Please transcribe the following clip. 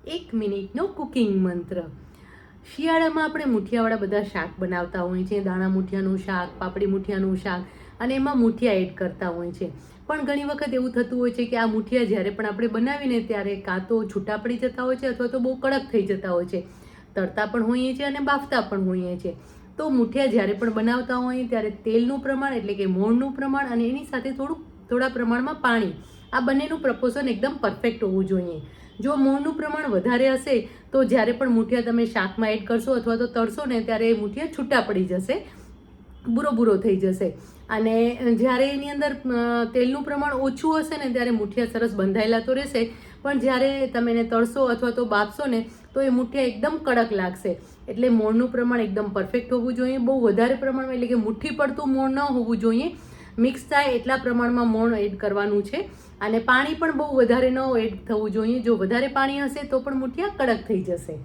1 મિનિટનો કુકિંગ મંત્ર. શિયાળામાં આપણે મૂઠિયાવાળા બધા શાક બનાવતા હોઈએ છીએ. દાણા મૂઠિયાનું શાક, પાપડી મૂઠિયાનું શાક, અને એમાં મૂઠિયા એડ કરતા હોય છે. પણ ઘણી વખત એવું થતું હોય છે કે આ મૂઠિયા જ્યારે પણ આપણે બનાવીને ત્યારે કાં તો છૂટા પડી જતા હોય છે અથવા તો બહુ કડક થઈ જતા હોય છે. તળતા પણ હોઈએ છીએ અને બાફતા પણ હોઈએ છીએ. તો મૂઠિયા જ્યારે પણ બનાવતા હોઈએ ત્યારે તેલનું પ્રમાણ એટલે કે મોણનું પ્રમાણ અને એની સાથે થોડા પ્રમાણમાં પાણી, આ બંનેનું પ્રપોર્શન એકદમ પરફેક્ટ હોવું જોઈએ. જો મોણનું પ્રમાણ વધારે હશે તો જ્યારે પણ મૂઠિયા તમે શાકમાં એડ કરશો અથવા તો તળશો ને ત્યારે મૂઠિયા છૂટા પડી જશે, ભૂરો થઈ જશે. અને જ્યારે એની અંદર તેલનું પ્રમાણ ઓછું હશે ને ત્યારે મૂઠિયા સરસ બંધાયેલા તો રહેશે, પણ જ્યારે તમે એને તળશો અથવા તો બાફશો ને તો એ મૂઠિયા એકદમ કડક લાગશે. એટલે મોણનું પ્રમાણ એકદમ પરફેક્ટ હોવું જોઈએ. બહુ વધારે પ્રમાણમાં એટલે કે મુઠ્ઠી પડતું મોણ ન હોવું જોઈએ. મિક્સ થાય એટલા પ્રમાણમાં મોણ એડ કરવાનું છે. અને પાણી પણ બહુ વધારે ન એડ થવું જોઈએ. જો વધારે પાણી હશે તો પણ મૂઠિયા કડક થઈ જશે.